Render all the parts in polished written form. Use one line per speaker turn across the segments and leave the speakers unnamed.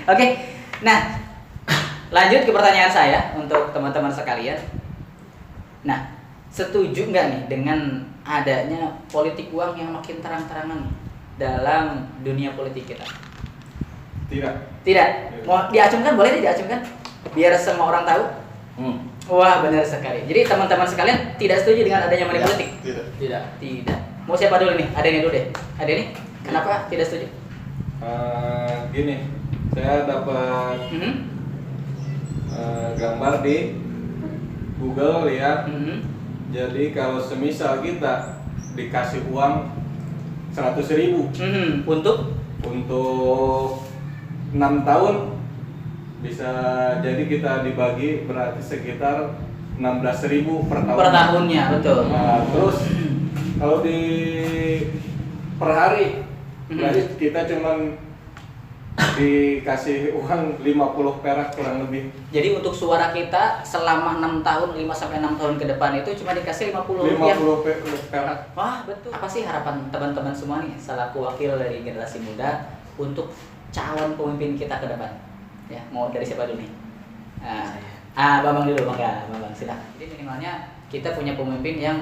Oke, nah lanjut ke pertanyaan saya untuk teman-teman sekalian. Nah, setuju nggak nih dengan adanya politik uang yang makin terang-terangan dalam dunia politik kita?
Tidak.
Tidak. Mau diacungkan, boleh diacungkan? Biar semua orang tahu. Wah, benar sekali. Jadi teman-teman sekalian tidak setuju dengan adanya money politik? Tidak. Mau siapa dulu nih? Ada ini dulu deh. Ada ini? Kenapa tidak setuju?
Gini, saya dapat gambar di Google lihat. Jadi kalau semisal kita dikasih uang 100.000 untuk 6 tahun, bisa jadi kita dibagi berarti sekitar 16.000 per tahun.
Per tahunnya, betul.
Nah, terus kalau di per hari, berarti kita cuman dikasih uang 50 perak kurang lebih.
Jadi untuk suara kita selama 6 tahun, 5-6 tahun ke depan itu cuma dikasih 50 rupiah.
50 perak.
Wah, betul. Apa sih harapan teman-teman semua nih selaku wakil dari generasi muda untuk calon pemimpin kita ke depan? Ya, mau dari siapa dulu nih? Bambang dulu, Bambang silakan. Jadi minimalnya kita punya pemimpin yang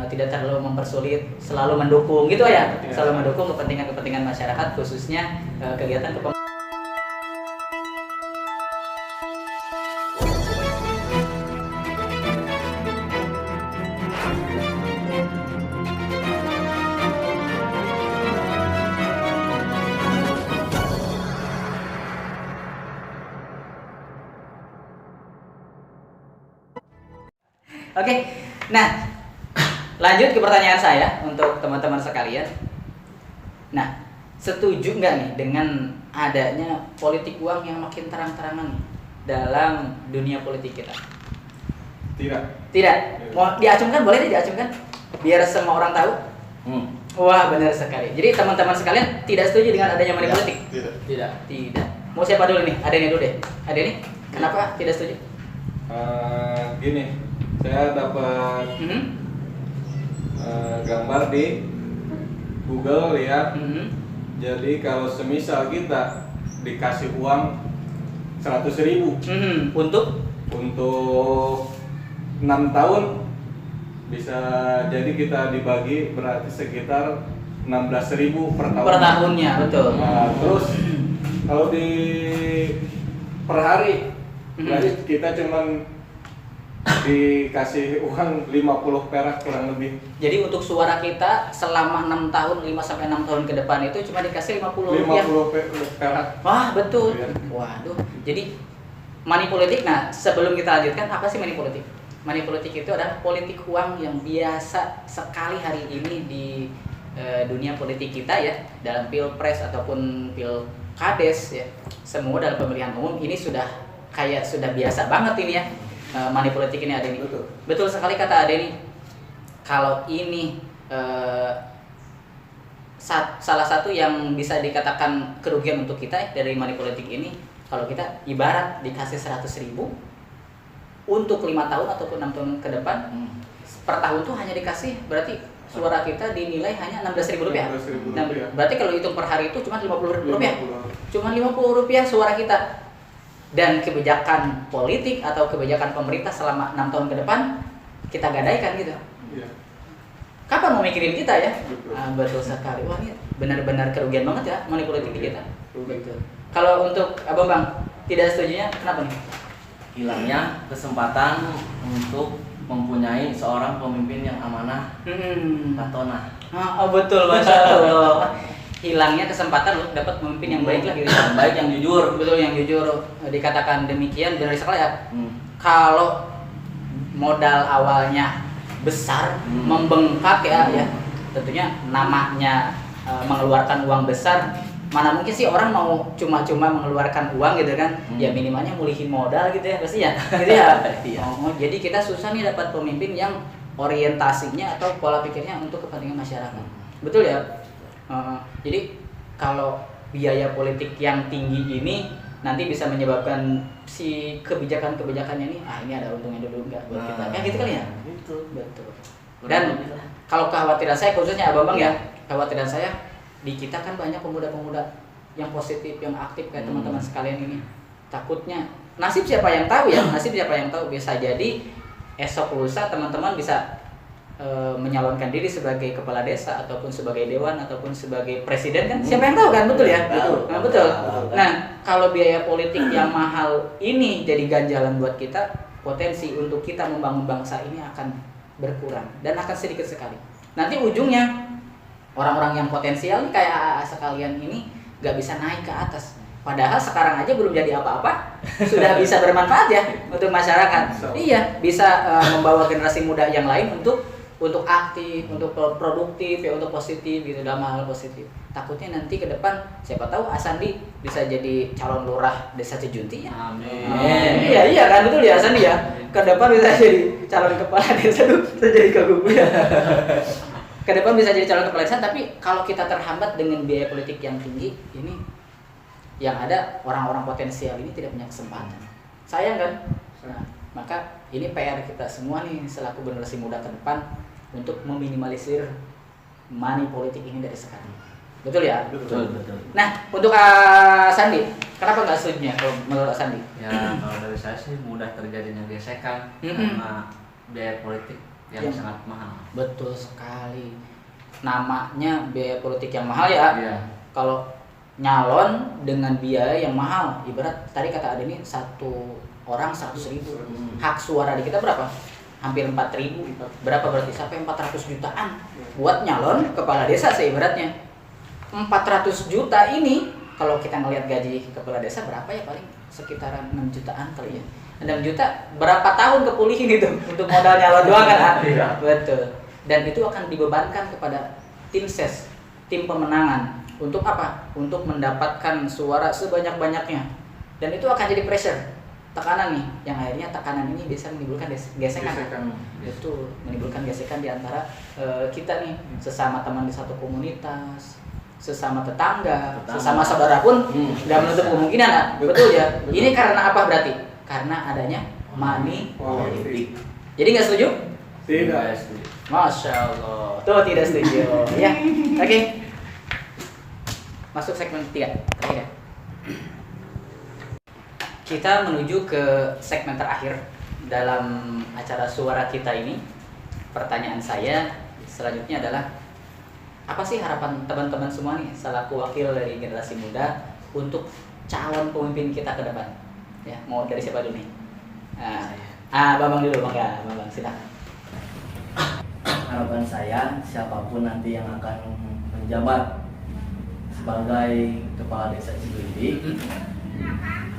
tidak terlalu mempersulit, selalu mendukung gitu ya. Selalu mendukung kepentingan masyarakat, khususnya kegiatan Oke, nah lanjut ke pertanyaan saya untuk teman-teman sekalian. Nah, setuju nggak nih dengan adanya politik uang yang makin terang-terangan dalam dunia politik kita?
Tidak.
Mau diacungkan, boleh diacungkan? Biar semua orang tahu. Wah, benar sekali. Jadi teman-teman sekalian tidak setuju dengan adanya money politik? Tidak. Mau siapa dulu nih? Ada ini dulu deh. Ada ini? Kenapa tidak setuju?
Gini, saya dapat gambar di Google lihat. Jadi kalau semisal kita dikasih uang 100.000
untuk
6 tahun, bisa jadi kita dibagi berarti sekitar 16.000 per tahun.
per tahunnya, betul.
Nah, terus kalau di per hari, berarti kita cuman dikasih uang 50 perak kurang lebih.
Jadi untuk suara kita selama 6 tahun, 5-6 tahun ke depan itu cuma dikasih 50 rupiah.
50 perak.
Wah, betul.
Iya.
Waduh. Jadi money politik, nah sebelum kita lanjutkan, apa sih money politik? Money politik itu adalah politik uang yang biasa sekali hari ini di dunia politik kita ya, dalam pilpres ataupun pilkades ya. Semua dalam pemilihan umum ini sudah biasa banget ini ya. Money politik ini ada ini. Betul sekali kata Adeni. Kalau ini salah satu yang bisa dikatakan kerugian untuk kita dari money politik ini, kalau kita ibarat dikasih 100.000 untuk 5 tahun ataupun 6 tahun ke depan, per tahun tuh hanya dikasih, berarti suara kita dinilai hanya 16.000 rupiah. Nah, berarti kalau hitung per hari itu cuma 50 rupiah. Cuma 50 rupiah suara kita. Dan kebijakan politik atau kebijakan pemerintah selama 6 tahun ke depan kita gadaikan gitu. Kapan mau mikirin kita ya? Betul sekali. Wah, ini benar-benar kerugian banget ya money politik di kita. Betul. Kalau untuk Abang Bang tidak setujunya kenapa nih?
Hilangnya kesempatan untuk mempunyai seorang pemimpin yang amanah, patona.
Betul, Masya Allah. Hilangnya kesempatan untuk dapat pemimpin yang baik lah gitu.
Yang baik, yang jujur.
Betul, yang jujur. Dikatakan demikian benar sekali ya. Kalau modal awalnya besar, membengkak ya, tentunya namanya mengeluarkan uang besar, mana mungkin sih orang mau cuma-cuma mengeluarkan uang gitu kan. Ya minimalnya mulihin modal gitu ya pasti ya. Gitu ya. Jadi kita susah nih dapat pemimpin yang orientasinya atau pola pikirnya untuk kepentingan masyarakat. Betul ya? Jadi kalau biaya politik yang tinggi ini nanti bisa menyebabkan si kebijakan-kebijakannya ini ada untungnya dulu enggak buat kita. Kayak gitu kali ya? Betul. Dan kalau kekhawatiran saya khususnya Abang ya, kekhawatiran saya di kita kan banyak pemuda-pemuda yang positif, yang aktif kayak teman-teman sekalian ini. Takutnya nasib siapa yang tahu ya, nasib siapa yang tahu, bisa jadi esok lusa teman-teman bisa menyalonkan diri sebagai kepala desa ataupun sebagai dewan ataupun sebagai presiden kan, siapa yang tahu kan, betul ya? Betul. Nah, kalau biaya politik yang mahal ini jadi ganjalan buat kita, potensi untuk kita membangun bangsa ini akan berkurang dan akan sedikit sekali. Nanti ujungnya orang-orang yang potensial nih kayak sekalian ini nggak bisa naik ke atas. Padahal sekarang aja belum jadi apa-apa, sudah bisa bermanfaat ya untuk masyarakat. Iya, bisa membawa generasi muda yang lain untuk aktif, untuk produktif ya, untuk positif gitu, dalam hal positif. Takutnya nanti ke depan siapa tahu Asandi bisa jadi calon lurah Desa Cijunti ya.
Amin.
Iya kan, betul ya Asandi ya. Ke depan bisa jadi calon kepala desa tuh, bisa jadi kagum ya. Ke depan bisa jadi calon kepala desa, tapi kalau kita terhambat dengan biaya politik yang tinggi, ini yang ada orang-orang potensial ini tidak punya kesempatan. Sayang kan? Nah, maka ini PR kita semua nih selaku generasi muda ke depan untuk meminimalisir money politik ini dari sekarang. Betul ya?
Betul.
Nah, untuk Sandi, kenapa nggak setuju kalau menurut Sandi?
Ya, kalau dari saya sih mudah terjadinya gesekan karena biaya politik yang sangat mahal.
Betul sekali. Namanya biaya politik yang mahal ya.
Iya.
Kalau nyalon dengan biaya yang mahal, ibarat tadi kata Ade ini satu orang 100.000. Hak suara di kita berapa? Hampir 4.000. Berapa berarti? Sampai 400 jutaan buat nyalon kepala desa seibaratnya. 400 juta ini kalau kita ngelihat gaji kepala desa berapa ya, paling sekitaran 6 jutaan kali ya. 6 juta berapa tahun kepulihin itu untuk modal nyalon doang kan? Betul. Dan itu akan dibebankan kepada tim ses, tim pemenangan. Untuk apa? Untuk mendapatkan suara sebanyak-banyaknya. Dan itu akan jadi pressure, tekanan nih, yang akhirnya tekanan ini bisa menimbulkan gesekan. Betul, menimbulkan gesekan di antara kita nih, sesama teman di satu komunitas, sesama tetangga. Sesama saudara pun nggak menutup kemungkinan. Betul ya? Betul. Ini karena apa berarti? Karena adanya money politik. Jadi nggak setuju?
Tidak.
Masya Allah. Tuh tidak setuju. Ya, oke. Masuk segmen ketiga. Terakhir. Kita menuju ke segmen terakhir dalam acara suara kita ini. Pertanyaan saya selanjutnya adalah, apa sih harapan teman-teman semua nih selaku wakil dari generasi muda untuk calon pemimpin kita ke depan? Ya, mau dari siapa dulu nih? Bambang dulu, Bambang silakan.
Harapan saya siapapun nanti yang akan menjabat sebagai kepala desa Cijunti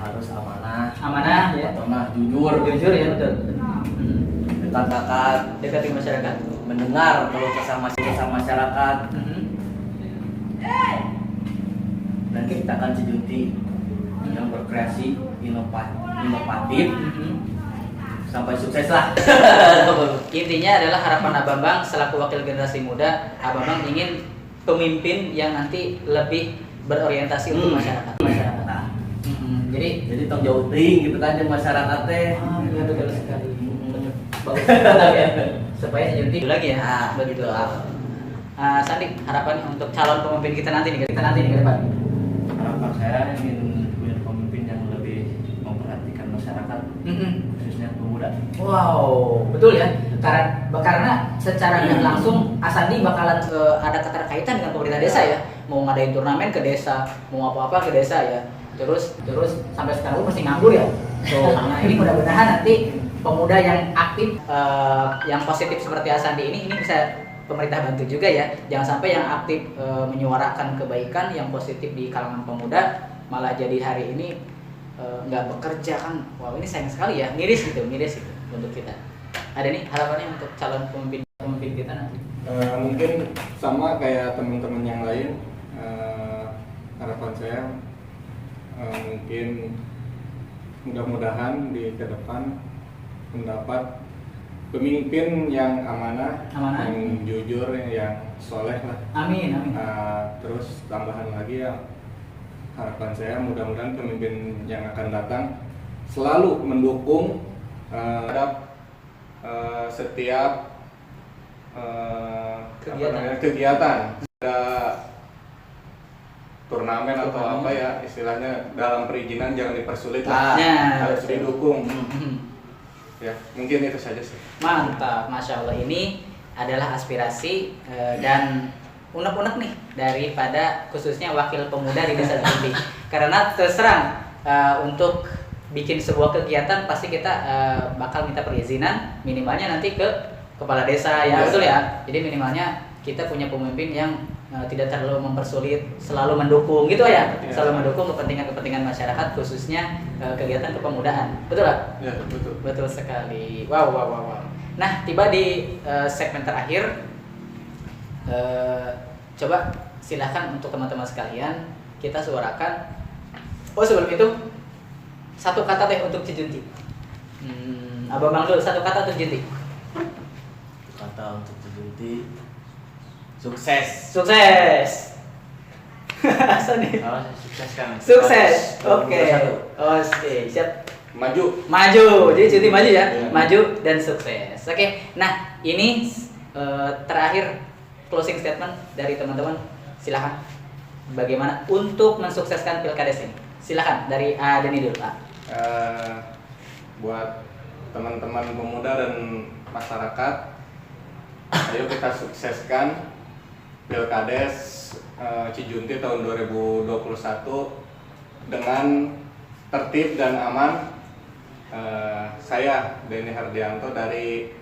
harus amanah
Ya.
jujur
Ya, betul.
dekat
Dekati masyarakat.
mendengar keluh kesah masyarakat dan ciptakan Cijunti yang berkreasi, inovatif sampai sukses lah.
Intinya adalah harapan Abambang selaku wakil generasi muda, Abambang ingin pemimpin yang nanti lebih berorientasi untuk masyarakat.
Jadi tong jauh ting gitu kan masyarakat teh.
Iya betul sekali. Bagus sekali ya. Supaya jadi lagi ya. Begitu. Sandi, harapan untuk calon pemimpin kita nanti nih ke depan.
Harapan saya ingin punya pemimpin yang lebih memperhatikan masyarakat, khususnya pemuda.
Wow, betul ya. Karena secara nggak langsung Asandi bakalan ada keterkaitan dengan pemerintah desa ya. Mau ngadain turnamen ke desa, mau apa-apa ke desa ya. Terus sampai sekarang masih nganggur ya. Nah ini mudah-mudahan nanti pemuda yang aktif, yang positif seperti Asandi ini bisa pemerintah bantu juga ya. Jangan sampai yang aktif menyuarakan kebaikan, yang positif di kalangan pemuda malah jadi hari ini nggak bekerja kan. Wow, ini sayang sekali ya, miris gitu untuk kita. Ada nih harapannya untuk calon pemimpin kita nanti?
Mungkin sama kayak teman-teman yang lain. Harapan saya mungkin mudah-mudahan di ke depan mendapat pemimpin yang amanah, yang jujur, yang soleh lah.
Amin.
Terus tambahan lagi ya, harapan saya mudah-mudahan pemimpin yang akan datang selalu mendukung terhadap setiap
kegiatan.
turnamen atau
Turnamen.
apa ya istilahnya, dalam perizinan jangan dipersulit lah,
Nah,
harus
betul.
didukung.
Mhm.
Ya mungkin itu saja sih.
Mantap, Masya Allah. Ini adalah aspirasi dan unek-unek nih daripada khususnya wakil pemuda di Desa Junti. Karena terus terang untuk bikin sebuah kegiatan pasti kita bakal minta perizinan minimalnya nanti ke kepala desa ya, betul ya. Jadi minimalnya kita punya pemimpin yang tidak terlalu mempersulit, selalu mendukung gitu ya, selalu mendukung kepentingan masyarakat khususnya kegiatan kepemudaan, betul lah?
Ya betul.
Betul sekali. Wow. Nah, tiba di segmen terakhir. Coba silahkan untuk teman-teman sekalian kita suarakan. Oh sebelum itu satu kata deh untuk Cijunti. Abang dulu satu kata untuk Cijunti.
Kata untuk Cijunti, sukses.
Sukses. Sani.
Sukseskan.
Sukses. Oke.
2021.
Oke, siap.
Maju.
Jadi Cijunti maju ya.
Iya.
Maju dan sukses. Oke. Nah, ini terakhir closing statement dari teman-teman. Silakan. Bagaimana untuk mensukseskan Pilkades ini? Silakan dari Deni dulu, Pak.
Buat teman-teman pemuda dan masyarakat, ayo kita sukseskan Pilkades Cijunti tahun 2021 dengan tertib dan aman. Saya Deni Hardianto dari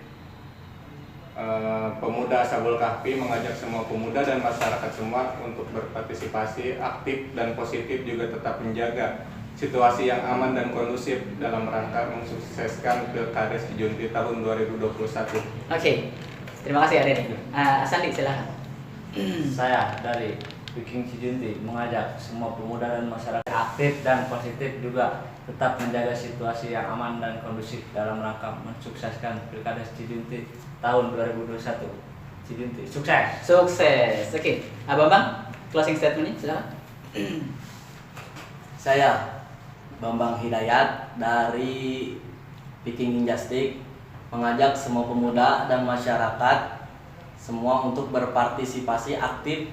Pemuda Ashabul Kahfi mengajak semua pemuda dan masyarakat semua untuk berpartisipasi aktif dan positif, juga tetap menjaga situasi yang aman dan kondusif dalam rangka mensukseskan Pilkades Cijunti tahun 2021.
Oke. Terima kasih Deni. Sandi silakan.
Saya dari Viking Cijunti mengajak semua pemuda dan masyarakat aktif dan positif, juga tetap menjaga situasi yang aman dan kondusif dalam rangka mensukseskan Pilkades Cijunti tahun 2021. Cijunti sukses.
Sukses. Oke. Abang, closing statementnya silakan.
Saya Bambang Hidayat dari Viking Injustik mengajak semua pemuda dan masyarakat semua untuk berpartisipasi aktif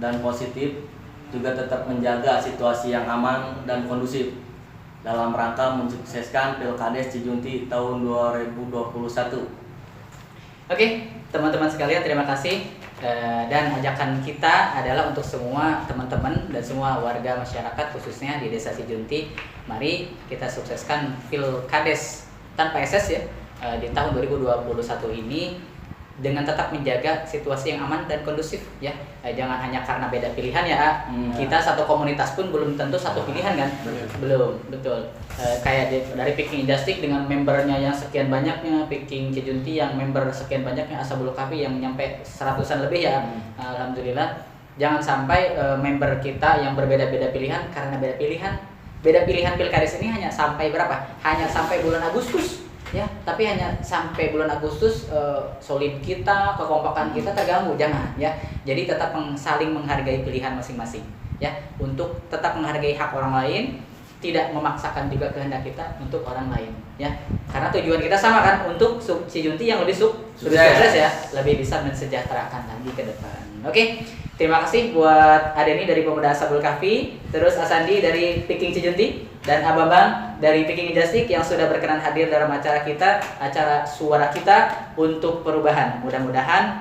dan positif, juga tetap menjaga situasi yang aman dan kondusif dalam rangka mensukseskan Pilkades Cijunti tahun 2021.
Oke, teman-teman sekalian terima kasih. Dan ajakan kita adalah untuk semua teman-teman dan semua warga masyarakat khususnya di Desa Cijunti, mari kita sukseskan Pilkades tanpa SS ya di tahun 2021 ini dengan tetap menjaga situasi yang aman dan kondusif ya. Jangan hanya karena beda pilihan ya. Kita satu komunitas pun belum tentu satu pilihan kan. Belum, betul. Kayak dari Viking Injustik dengan membernya yang sekian banyaknya, Viking Cijunti yang member sekian banyaknya, Ashabul Kahfi yang nyampe 100-an lebih ya. Alhamdulillah. Jangan sampai member kita yang berbeda-beda pilihan karena beda pilihan Pilkades ini hanya sampai berapa? Hanya sampai bulan Agustus. Ya, tapi hanya sampai bulan Agustus solid kita, kekompakan kita terganggu, jangan ya. Jadi tetap saling menghargai pilihan masing-masing ya, untuk tetap menghargai hak orang lain, tidak memaksakan juga kehendak kita untuk orang lain ya. Karena tujuan kita sama kan, untuk Cijunti yang lebih sukses ya, lebih bisa mensejahterakan lagi ke depan. Oke. Terima kasih buat Adeni dari Pemuda Ashabul Kahfi, terus Asandi dari Viking Cijunti, dan Abang dari Viking Injustik yang sudah berkenan hadir dalam acara kita, acara Suara Kita untuk Perubahan. Mudah-mudahan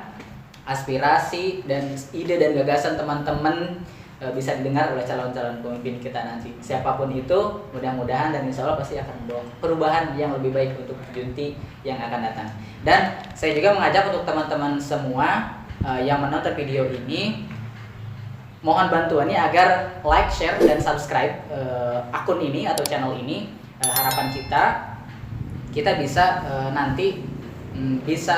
aspirasi dan ide dan gagasan teman-teman bisa didengar oleh calon-calon pemimpin kita nanti. Siapapun itu, mudah-mudahan dan insya Allah pasti akan membawa perubahan yang lebih baik untuk Cijunti yang akan datang. Dan saya juga mengajak untuk teman-teman semua yang menonton video ini, mohon bantuannya agar like, share, dan subscribe akun ini atau channel ini. Harapan kita bisa nanti bisa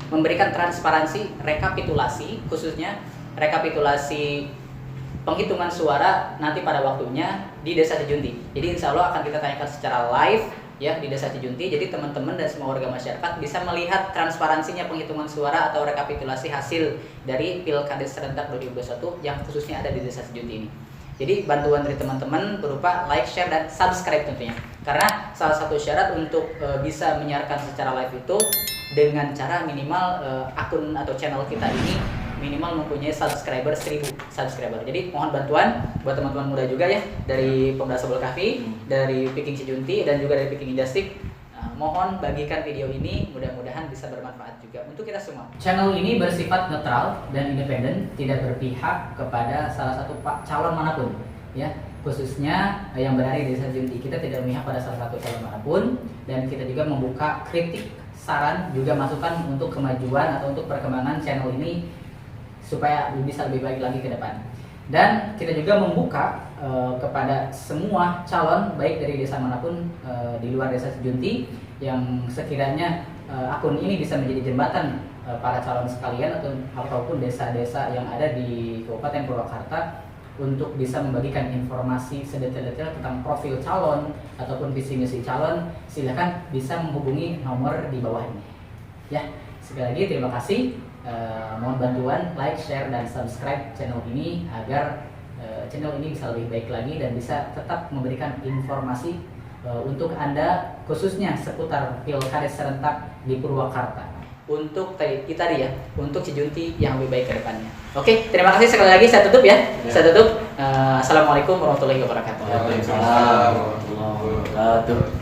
memberikan transparansi, rekapitulasi, khususnya rekapitulasi penghitungan suara nanti pada waktunya di Desa Cijunti. Jadi insya Allah akan kita tanyakan secara live ya di Desa Cijunti. Jadi teman-teman dan semua warga masyarakat bisa melihat transparansinya penghitungan suara atau rekapitulasi hasil dari Pilkades serentak 2021 yang khususnya ada di Desa Cijunti ini. Jadi bantuan dari teman-teman berupa like, share, dan subscribe tentunya. Karena salah satu syarat untuk bisa menyiarkan secara live itu dengan cara minimal akun atau channel kita ini minimal mempunyai subscriber 1000 subscriber. Jadi mohon bantuan buat teman-teman muda juga ya, dari Pemuda Sabul Kahfi, dari Viking Cijunti, dan juga dari Viking Injustic. Mohon bagikan video ini, mudah-mudahan bisa bermanfaat juga untuk kita semua. Channel ini bersifat netral dan independen, tidak berpihak kepada salah satu calon manapun, ya. Khususnya yang berada di Desa Cijunti, kita tidak memihak pada salah satu calon manapun, dan kita juga membuka kritik, saran, juga masukan untuk kemajuan atau untuk perkembangan channel ini supaya bisa lebih baik lagi ke depan. Dan kita juga membuka kepada semua calon baik dari desa manapun di luar Desa Cijunti yang sekiranya akun ini bisa menjadi jembatan para calon sekalian ataupun desa-desa yang ada di Kabupaten Purwakarta untuk bisa membagikan informasi sedetail-detail tentang profil calon ataupun visi misi calon. Silakan bisa menghubungi nomor di bawah ini. Ya, sekali lagi terima kasih. Mohon bantuan like, share, dan subscribe channel ini agar channel ini bisa lebih baik lagi dan bisa tetap memberikan informasi untuk Anda khususnya seputar Pilkades serentak di Purwakarta. Untuk tadi ya, untuk Cijunti yang lebih baik ke depannya. Oke, terima kasih sekali lagi. Saya tutup ya. Saya tutup. Assalamualaikum warahmatullahi wabarakatuh.
Waalaikumsalam warahmatullahi wabarakatuh.